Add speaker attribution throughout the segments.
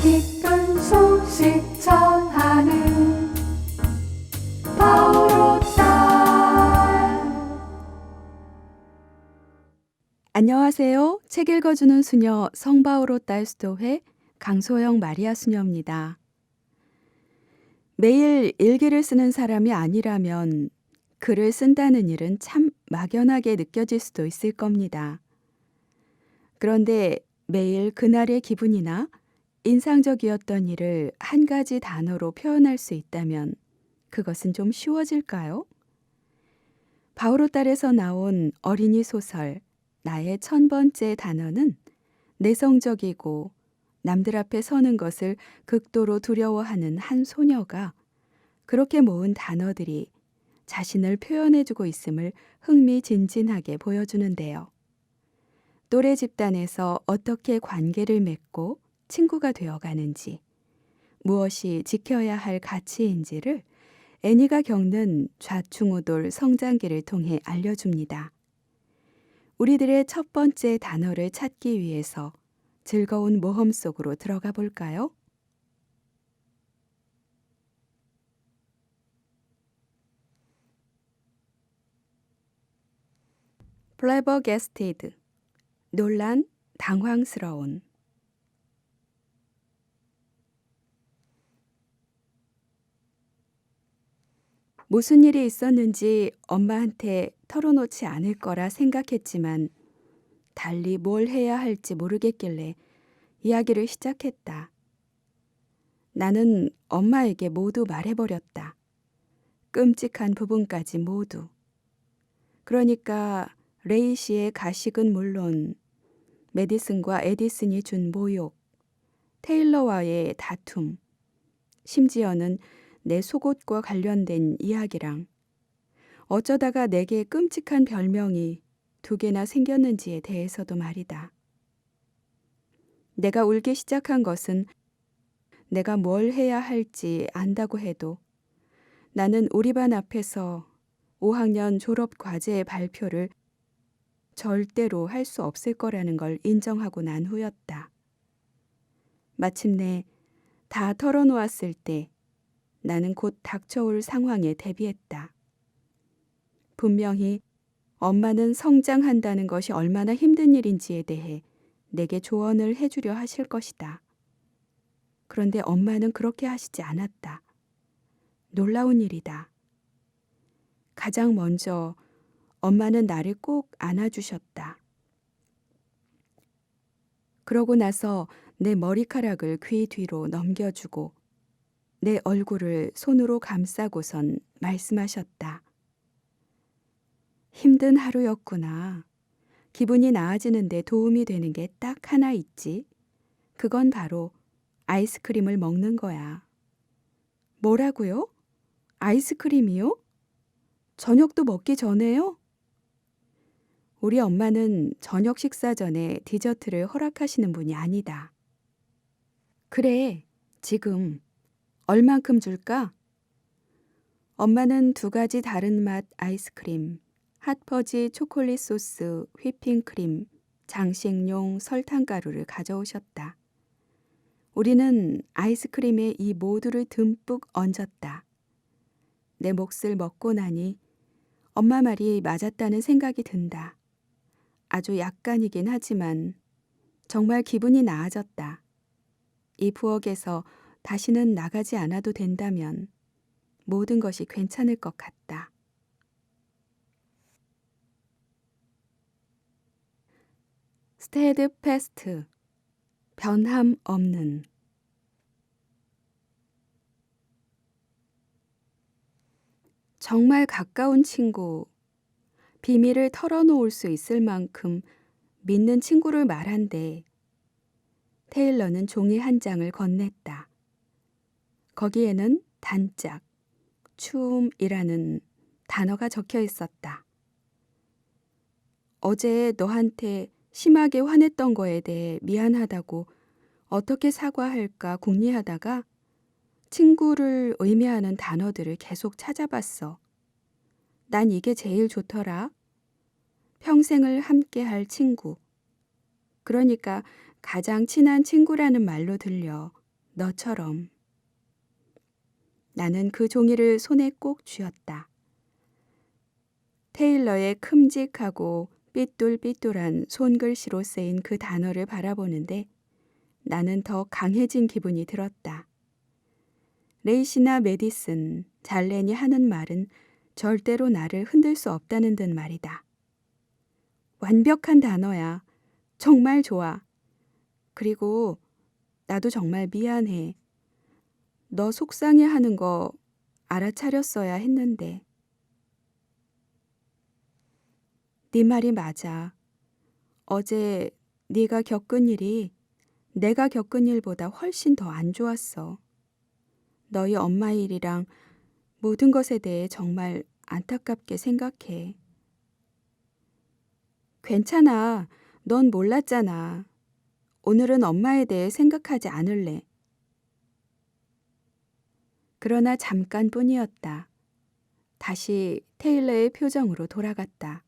Speaker 1: 기쁜 소식 전하는 바오로 딸.
Speaker 2: 안녕하세요. 책 읽어주는 수녀 성바오로 딸 수도회 강소영 마리아 수녀입니다. 매일 일기를 쓰는 사람이 아니라면 글을 쓴다는 일은 참 막연하게 느껴질 수도 있을 겁니다. 그런데 매일 그날의 기분이나 인상적이었던 일을 한 가지 단어로 표현할 수 있다면 그것은 좀 쉬워질까요? 바오로 딸에서 나온 어린이 소설 나의 1000번째 단어는 내성적이고 남들 앞에 서는 것을 극도로 두려워하는 한 소녀가 그렇게 모은 단어들이 자신을 표현해주고 있음을 흥미진진하게 보여주는데요. 또래 집단에서 어떻게 관계를 맺고 친구가 되어가는지, 무엇이 지켜야 할 가치인지를 애니가 겪는 좌충우돌 성장기를 통해 알려줍니다. 우리들의 첫 번째 단어를 찾기 위해서 즐거운 모험 속으로 들어가 볼까요? 플래버게스티드, 논란, 당황스러운. 무슨 일이 있었는지 엄마한테 털어놓지 않을 거라 생각했지만 달리 뭘 해야 할지 모르겠길래 이야기를 시작했다. 나는 엄마에게 모두 말해버렸다. 끔찍한 부분까지 모두. 그러니까 레이 씨의 가식은 물론 메디슨과 에디슨이 준 모욕, 테일러와의 다툼, 심지어는 내 속옷과 관련된 이야기랑 어쩌다가 내게 끔찍한 별명이 2개나 생겼는지에 대해서도 말이다. 내가 울기 시작한 것은 내가 뭘 해야 할지 안다고 해도 나는 우리 반 앞에서 5학년 졸업 과제의 발표를 절대로 할 수 없을 거라는 걸 인정하고 난 후였다. 마침내 다 털어놓았을 때 나는 곧 닥쳐올 상황에 대비했다. 분명히 엄마는 성장한다는 것이 얼마나 힘든 일인지에 대해 내게 조언을 해주려 하실 것이다. 그런데 엄마는 그렇게 하시지 않았다. 놀라운 일이다. 가장 먼저 엄마는 나를 꼭 안아주셨다. 그러고 나서 내 머리카락을 귀 뒤로 넘겨주고 내 얼굴을 손으로 감싸고선 말씀하셨다. 힘든 하루였구나. 기분이 나아지는 데 도움이 되는 게 딱 하나 있지. 그건 바로 아이스크림을 먹는 거야. 뭐라고요? 아이스크림이요? 저녁도 먹기 전에요? 우리 엄마는 저녁 식사 전에 디저트를 허락하시는 분이 아니다. 그래, 지금 얼만큼 줄까? 엄마는 2가지 다른 맛 아이스크림, 핫퍼지 초콜릿 소스, 휘핑크림, 장식용 설탕가루를 가져오셨다. 우리는 아이스크림에 이 모두를 듬뿍 얹었다. 내 몫을 먹고 나니 엄마 말이 맞았다는 생각이 든다. 아주 약간이긴 하지만 정말 기분이 나아졌다. 이 부엌에서 다시는 나가지 않아도 된다면 모든 것이 괜찮을 것 같다. 스테드패스트, 변함 없는. 정말 가까운 친구, 비밀을 털어놓을 수 있을 만큼 믿는 친구를 말한대. 테일러는 종이 한 장을 건넸다. 거기에는 단짝, 추움이라는 단어가 적혀 있었다. 어제 너한테 심하게 화냈던 거에 대해 미안하다고 어떻게 사과할까 궁리하다가 친구를 의미하는 단어들을 계속 찾아봤어. 난 이게 제일 좋더라. 평생을 함께 할 친구. 그러니까 가장 친한 친구라는 말로 들려 너처럼. 나는 그 종이를 손에 꼭 쥐었다. 테일러의 큼직하고 삐뚤삐뚤한 손글씨로 쓰인 그 단어를 바라보는데 나는 더 강해진 기분이 들었다. 레이시나 메디슨, 잘렌이 하는 말은 절대로 나를 흔들 수 없다는 듯 말이다. 완벽한 단어야. 정말 좋아. 그리고 나도 정말 미안해. 너 속상해하는 거 알아차렸어야 했는데. 네 말이 맞아. 어제 네가 겪은 일이 내가 겪은 일보다 훨씬 더 안 좋았어. 너희 엄마 일이랑 모든 것에 대해 정말 안타깝게 생각해. 괜찮아. 넌 몰랐잖아. 오늘은 엄마에 대해 생각하지 않을래. 그러나 잠깐뿐이었다. 다시 테일러의 표정으로 돌아갔다.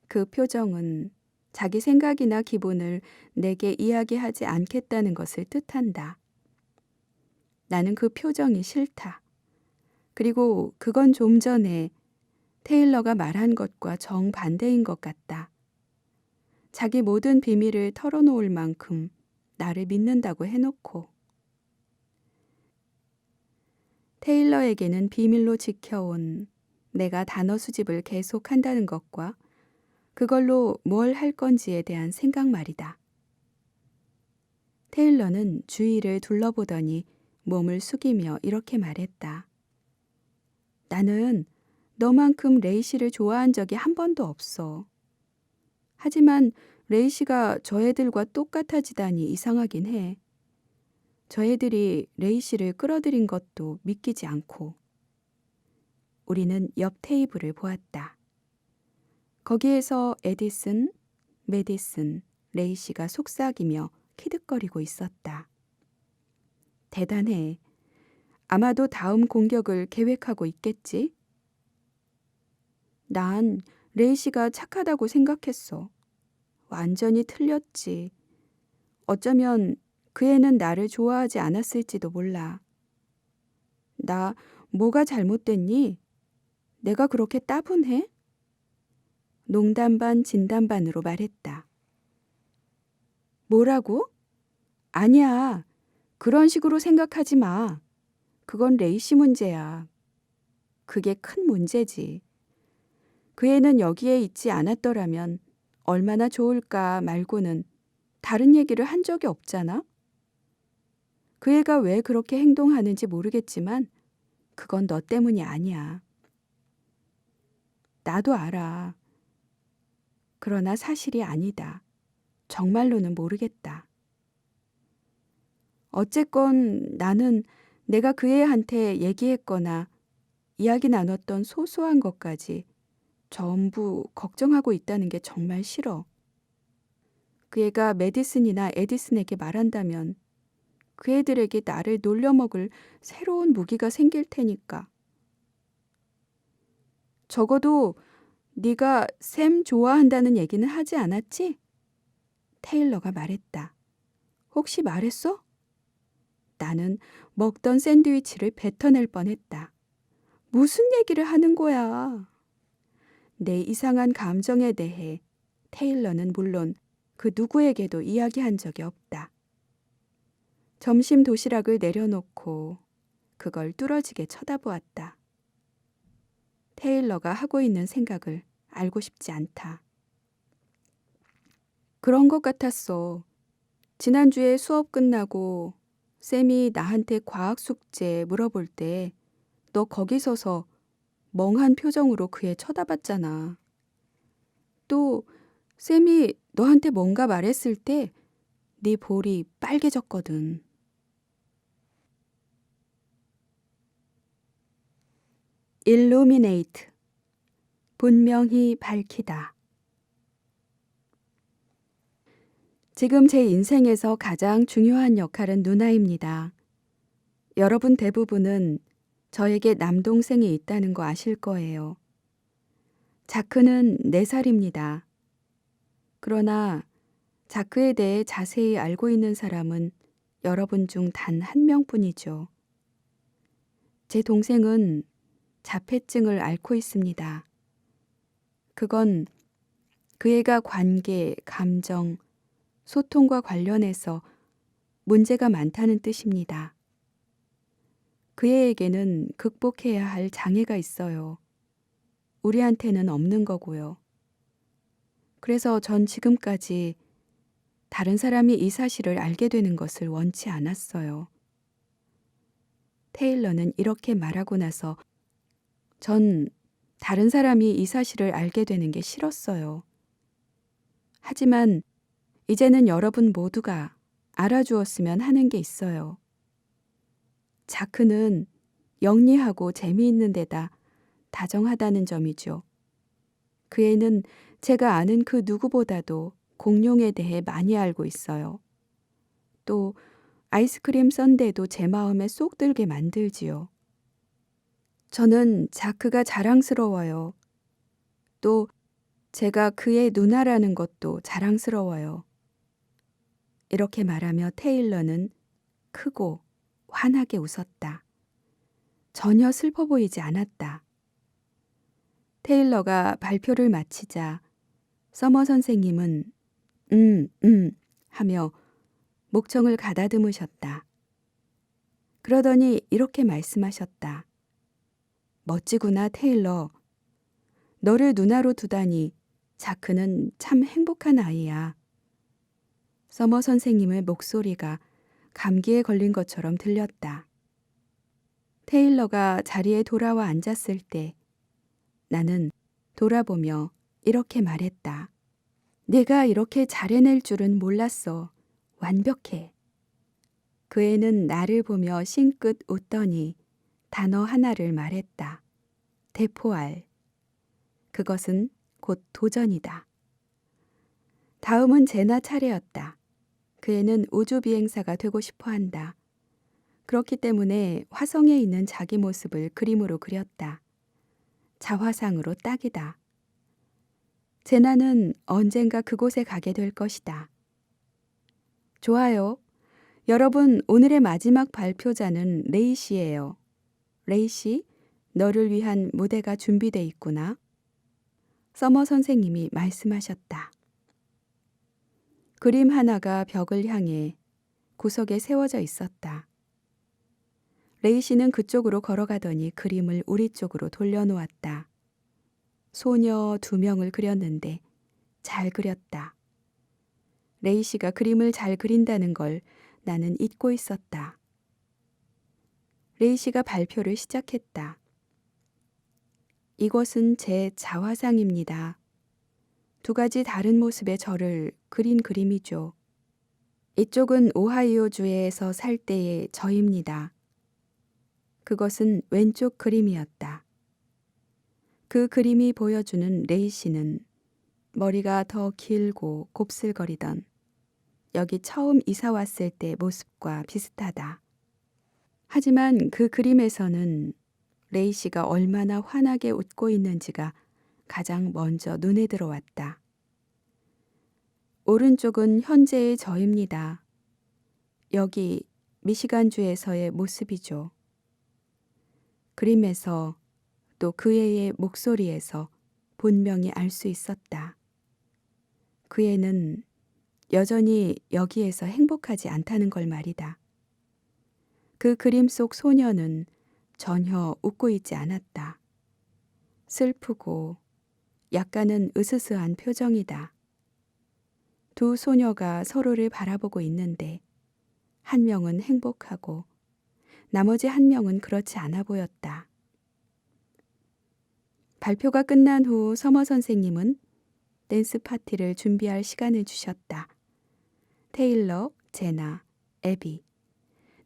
Speaker 2: 그 표정은 자기 생각이나 기분을 내게 이야기하지 않겠다는 것을 뜻한다. 나는 그 표정이 싫다. 그리고 그건 좀 전에 테일러가 말한 것과 정반대인 것 같다. 자기 모든 비밀을 털어놓을 만큼 나를 믿는다고 해놓고 테일러에게는 비밀로 지켜온 내가 단어 수집을 계속한다는 것과 그걸로 뭘 할 건지에 대한 생각 말이다. 테일러는 주위를 둘러보더니 몸을 숙이며 이렇게 말했다. 나는 너만큼 레이 씨를 좋아한 적이 한 번도 없어. 하지만 레이 씨가 저 애들과 똑같아지다니 이상하긴 해. 저 애들이 레이 씨를 끌어들인 것도 믿기지 않고. 우리는 옆 테이블을 보았다. 거기에서 에디슨, 메디슨, 레이 씨가 속삭이며 키득거리고 있었다. 대단해. 아마도 다음 공격을 계획하고 있겠지? 난 레이 씨가 착하다고 생각했어. 완전히 틀렸지. 어쩌면 그 애는 나를 좋아하지 않았을지도 몰라. 나 뭐가 잘못됐니? 내가 그렇게 따분해? 농담 반 진담 반으로 말했다. 뭐라고? 아니야. 그런 식으로 생각하지 마. 그건 레이 씨 문제야. 그게 큰 문제지. 그 애는 여기에 있지 않았더라면 얼마나 좋을까 말고는 다른 얘기를 한 적이 없잖아. 그 애가 왜 그렇게 행동하는지 모르겠지만 그건 너 때문이 아니야. 나도 알아. 그러나 사실이 아니다. 정말로는 모르겠다. 어쨌건 나는 내가 그 애한테 얘기했거나 이야기 나눴던 소소한 것까지 전부 걱정하고 있다는 게 정말 싫어. 그 애가 메디슨이나 에디슨에게 말한다면 그 애들에게 나를 놀려먹을 새로운 무기가 생길 테니까. 적어도 네가 샘 좋아한다는 얘기는 하지 않았지? 테일러가 말했다. 혹시 말했어? 나는 먹던 샌드위치를 뱉어낼 뻔했다. 무슨 얘기를 하는 거야? 내 이상한 감정에 대해 테일러는 물론 그 누구에게도 이야기한 적이 없다. 점심 도시락을 내려놓고 그걸 뚫어지게 쳐다보았다. 테일러가 하고 있는 생각을 알고 싶지 않다. 그런 것 같았어. 지난주에 수업 끝나고 쌤이 나한테 과학 숙제 물어볼 때 너 거기 서서 멍한 표정으로 그 애 쳐다봤잖아. 또 쌤이 너한테 뭔가 말했을 때 네 볼이 빨개졌거든. illuminate, 분명히 밝히다. 지금 제 인생에서 가장 중요한 역할은 누나입니다. 여러분 대부분은 저에게 남동생이 있다는 거 아실 거예요. 자크는 4살입니다. 그러나 자크에 대해 자세히 알고 있는 사람은 여러분 중 단 한 명뿐이죠. 제 동생은 자폐증을 앓고 있습니다. 그건 그 애가 관계, 감정, 소통과 관련해서 문제가 많다는 뜻입니다. 그 애에게는 극복해야 할 장애가 있어요. 우리한테는 없는 거고요. 그래서 전 지금까지 다른 사람이 이 사실을 알게 되는 것을 원치 않았어요. 테일러는 이렇게 말하고 나서 전 다른 사람이 이 사실을 알게 되는 게 싫었어요. 하지만 이제는 여러분 모두가 알아주었으면 하는 게 있어요. 자크는 영리하고 재미있는 데다 다정하다는 점이죠. 그 애는 제가 아는 그 누구보다도 공룡에 대해 많이 알고 있어요. 또 아이스크림 썬데도 제 마음에 쏙 들게 만들지요. 저는 자크가 자랑스러워요. 또 제가 그의 누나라는 것도 자랑스러워요. 이렇게 말하며 테일러는 크고 환하게 웃었다. 전혀 슬퍼 보이지 않았다. 테일러가 발표를 마치자 서머 선생님은 하며 목청을 가다듬으셨다. 그러더니 이렇게 말씀하셨다. 멋지구나, 테일러. 너를 누나로 두다니 자크는 참 행복한 아이야. 서머 선생님의 목소리가 감기에 걸린 것처럼 들렸다. 테일러가 자리에 돌아와 앉았을 때 나는 돌아보며 이렇게 말했다. 내가 이렇게 잘해낼 줄은 몰랐어. 완벽해. 그 애는 나를 보며 싱긋 웃더니 단어 하나를 말했다. 대포알. 그것은 곧 도전이다. 다음은 제나 차례였다. 그 애는 우주비행사가 되고 싶어 한다. 그렇기 때문에 화성에 있는 자기 모습을 그림으로 그렸다. 자화상으로 딱이다. 제나는 언젠가 그곳에 가게 될 것이다. 좋아요. 여러분, 오늘의 마지막 발표자는 레이 씨예요. 레이 씨, 너를 위한 무대가 준비돼 있구나. 서머 선생님이 말씀하셨다. 그림 하나가 벽을 향해 구석에 세워져 있었다. 레이 씨는 그쪽으로 걸어가더니 그림을 우리 쪽으로 돌려놓았다. 소녀 2명을 그렸는데 잘 그렸다. 레이 씨가 그림을 잘 그린다는 걸 나는 잊고 있었다. 레이 씨가 발표를 시작했다. 이것은 제 자화상입니다. 2가지 다른 모습의 저를 그린 그림이죠. 이쪽은 오하이오주에서 살 때의 저입니다. 그것은 왼쪽 그림이었다. 그 그림이 보여주는 레이 씨는 머리가 더 길고 곱슬거리던 여기 처음 이사 왔을 때 모습과 비슷하다. 하지만 그 그림에서는 레이 씨가 얼마나 환하게 웃고 있는지가 가장 먼저 눈에 들어왔다. 오른쪽은 현재의 저입니다. 여기 미시간주에서의 모습이죠. 그림에서 또 그 애의 목소리에서 분명히 알 수 있었다. 그 애는 여전히 여기에서 행복하지 않다는 걸 말이다. 그 그림 속 소녀는 전혀 웃고 있지 않았다. 슬프고 약간은 으스스한 표정이다. 2 소녀가 서로를 바라보고 있는데 한 명은 행복하고 나머지 한 명은 그렇지 않아 보였다. 발표가 끝난 후 서머 선생님은 댄스 파티를 준비할 시간을 주셨다. 테일러, 제나, 애비.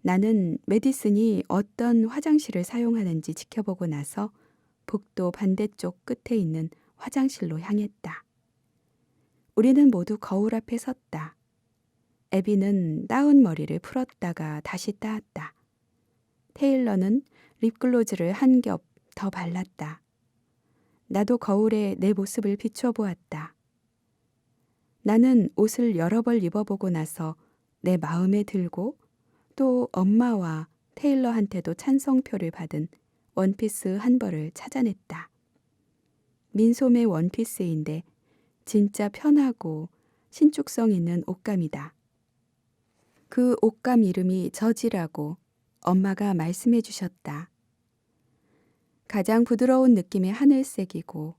Speaker 2: 나는 메디슨이 어떤 화장실을 사용하는지 지켜보고 나서 북도 반대쪽 끝에 있는 화장실로 향했다. 우리는 모두 거울 앞에 섰다. 애비는 따은 머리를 풀었다가 다시 따았다. 테일러는 립글로즈를 한 겹 더 발랐다. 나도 거울에 내 모습을 비춰보았다. 나는 옷을 여러 벌 입어보고 나서 내 마음에 들고 또 엄마와 테일러한테도 찬성표를 받은 원피스 한 벌을 찾아냈다. 민소매 원피스인데 진짜 편하고 신축성 있는 옷감이다. 그 옷감 이름이 저지라고 엄마가 말씀해 주셨다. 가장 부드러운 느낌의 하늘색이고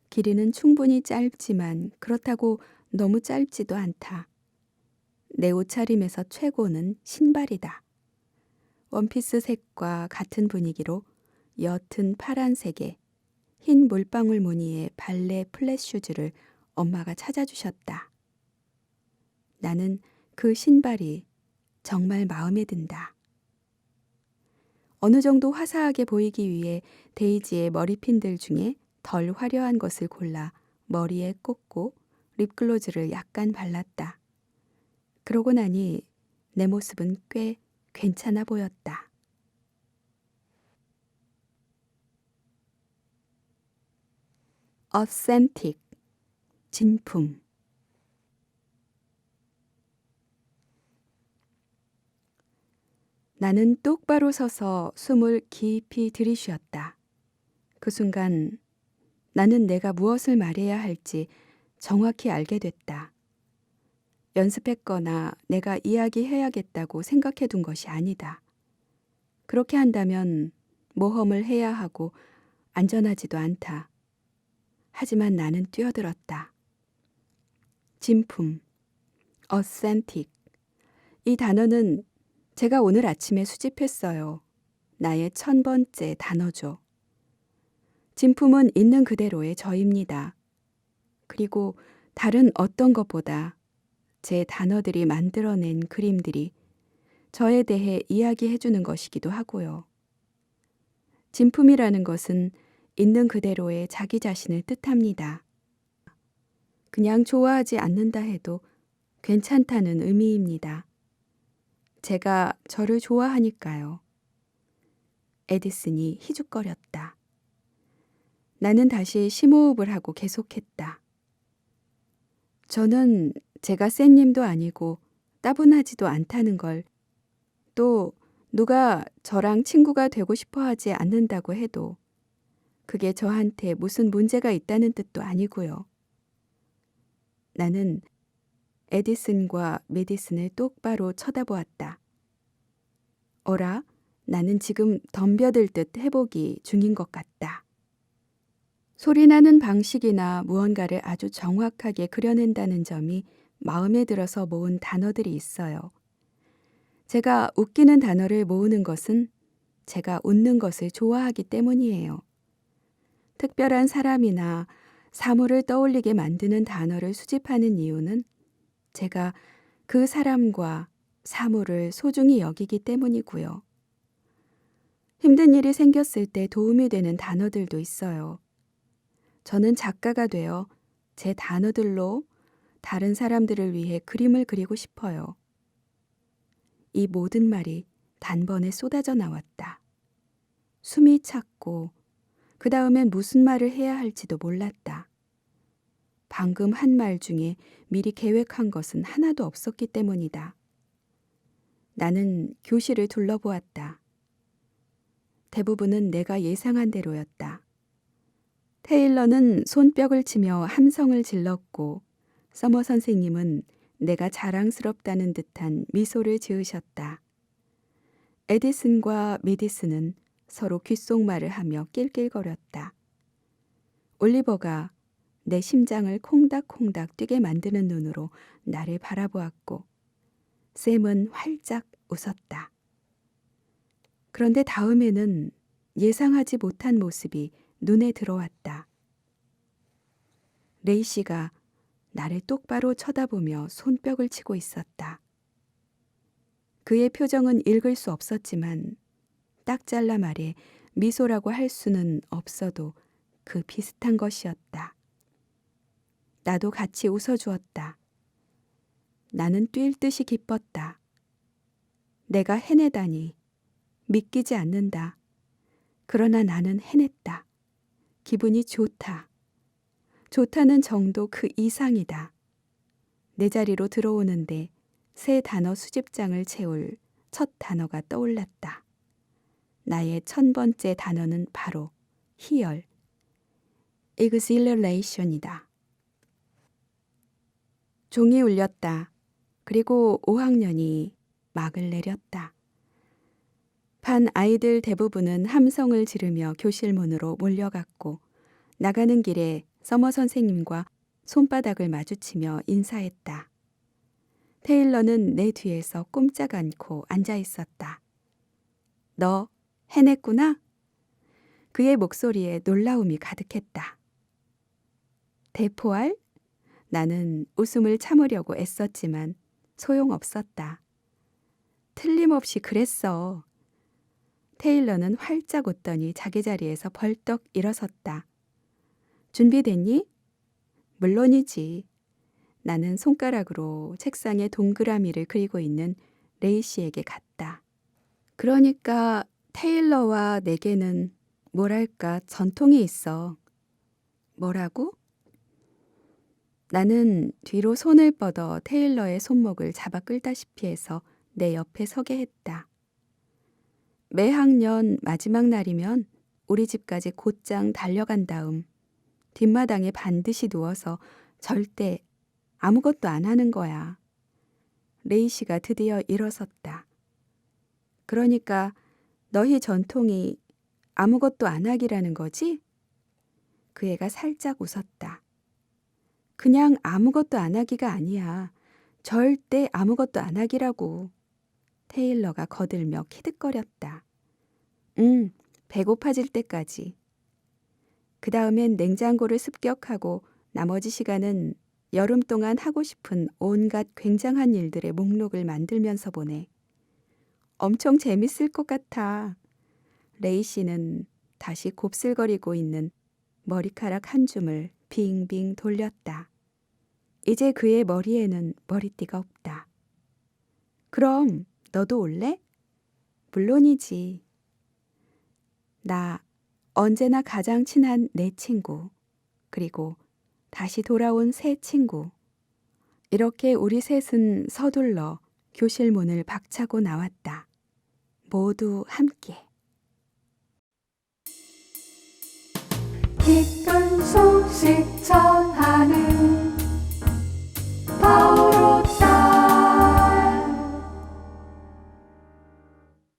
Speaker 2: 길이는 충분히 짧지만 그렇다고 너무 짧지도 않다. 내 옷차림에서 최고는 신발이다. 원피스 색과 같은 분위기로 옅은 파란색에 흰 물방울 무늬의 발레 플랫 슈즈를 엄마가 찾아주셨다. 나는 그 신발이 정말 마음에 든다. 어느 정도 화사하게 보이기 위해 데이지의 머리핀들 중에 덜 화려한 것을 골라 머리에 꽂고 립글로즈를 약간 발랐다. 그러고 나니 내 모습은 꽤 괜찮아 보였다. 어센틱, 진품. 나는 똑바로 서서 숨을 깊이 들이쉬었다. 그 순간 나는 내가 무엇을 말해야 할지 정확히 알게 됐다. 연습했거나 내가 이야기해야겠다고 생각해 둔 것이 아니다. 그렇게 한다면 모험을 해야 하고 안전하지도 않다. 하지만 나는 뛰어들었다. 진품, 어센틱. 이 단어는 제가 오늘 아침에 수집했어요. 나의 1000번째 단어죠. 진품은 있는 그대로의 저입니다. 그리고 다른 어떤 것보다 제 단어들이 만들어낸 그림들이 저에 대해 이야기해 주는 것이기도 하고요. 진품이라는 것은 있는 그대로의 자기 자신을 뜻합니다. 그냥 좋아하지 않는다 해도 괜찮다는 의미입니다. 제가 저를 좋아하니까요. 에디슨이 희죽거렸다. 나는 다시 심호흡을 하고 계속했다. 저는 제가 센 님도 아니고 따분하지도 않다는 걸, 또 누가 저랑 친구가 되고 싶어 하지 않는다고 해도 그게 저한테 무슨 문제가 있다는 뜻도 아니고요. 나는 에디슨과 메디슨을 똑바로 쳐다보았다. 어라, 나는 지금 덤벼들 듯 해보기 중인 것 같다. 소리나는 방식이나 무언가를 아주 정확하게 그려낸다는 점이 마음에 들어서 모은 단어들이 있어요. 제가 웃기는 단어를 모으는 것은 제가 웃는 것을 좋아하기 때문이에요. 특별한 사람이나 사물을 떠올리게 만드는 단어를 수집하는 이유는 제가 그 사람과 사물을 소중히 여기기 때문이고요. 힘든 일이 생겼을 때 도움이 되는 단어들도 있어요. 저는 작가가 되어 제 단어들로 다른 사람들을 위해 그림을 그리고 싶어요. 이 모든 말이 단번에 쏟아져 나왔다. 숨이 찼고 그 다음엔 무슨 말을 해야 할지도 몰랐다. 방금 한 말 중에 미리 계획한 것은 하나도 없었기 때문이다. 나는 교실을 둘러보았다. 대부분은 내가 예상한 대로였다. 테일러는 손뼉을 치며 함성을 질렀고 서머 선생님은 내가 자랑스럽다는 듯한 미소를 지으셨다. 에디슨과 메디슨은 서로 귓속말을 하며 낄낄거렸다. 올리버가 내 심장을 콩닥콩닥 뛰게 만드는 눈으로 나를 바라보았고 샘은 활짝 웃었다. 그런데 다음에는 예상하지 못한 모습이 눈에 들어왔다. 레이시가 나를 똑바로 쳐다보며 손뼉을 치고 있었다. 그의 표정은 읽을 수 없었지만 딱 잘라 말해 미소라고 할 수는 없어도 그 비슷한 것이었다. 나도 같이 웃어주었다. 나는 뛸 듯이 기뻤다. 내가 해내다니 믿기지 않는다. 그러나 나는 해냈다. 기분이 좋다. 좋다는 정도 그 이상이다. 내 자리로 들어오는데 새 단어 수집장을 채울 첫 단어가 떠올랐다. 나의 1000번째 단어는 바로 희열, exhilaration이다. 종이 울렸다. 그리고 5학년이 막을 내렸다. 반 아이들 대부분은 함성을 지르며 교실 문으로 몰려갔고 나가는 길에 서머 선생님과 손바닥을 마주치며 인사했다. 테일러는 내 뒤에서 꼼짝 않고 앉아 있었다. 너 해냈구나? 그의 목소리에 놀라움이 가득했다. 대포알? 나는 웃음을 참으려고 애썼지만 소용없었다. 틀림없이 그랬어. 테일러는 활짝 웃더니 자기 자리에서 벌떡 일어섰다. 준비됐니? 물론이지. 나는 손가락으로 책상에 동그라미를 그리고 있는 레이 씨에게 갔다. 그러니까 테일러와 내게는 뭐랄까 전통이 있어. 뭐라고? 나는 뒤로 손을 뻗어 테일러의 손목을 잡아 끌다시피 해서 내 옆에 서게 했다. 매 학년 마지막 날이면 우리 집까지 곧장 달려간 다음 뒷마당에 반드시 누워서 절대 아무것도 안 하는 거야. 레이 씨가 드디어 일어섰다. 그러니까 너희 전통이 아무것도 안 하기라는 거지? 그 애가 살짝 웃었다. 그냥 아무것도 안 하기가 아니야. 절대 아무것도 안 하기라고. 테일러가 거들며 키득거렸다. 배고파질 때까지. 그 다음엔 냉장고를 습격하고 나머지 시간은 여름 동안 하고 싶은 온갖 굉장한 일들의 목록을 만들면서 보내. 엄청 재밌을 것 같아. 레이 씨는 다시 곱슬거리고 있는 머리카락 한 줌을 빙빙 돌렸다. 이제 그의 머리에는 머리띠가 없다. 그럼 너도 올래? 물론이지. 나 언제나 가장 친한 내 친구, 그리고 다시 돌아온 새 친구. 이렇게 우리 셋은 서둘러 교실 문을 박차고 나왔다. 모두 함께.
Speaker 1: 기쁜 소식 전하는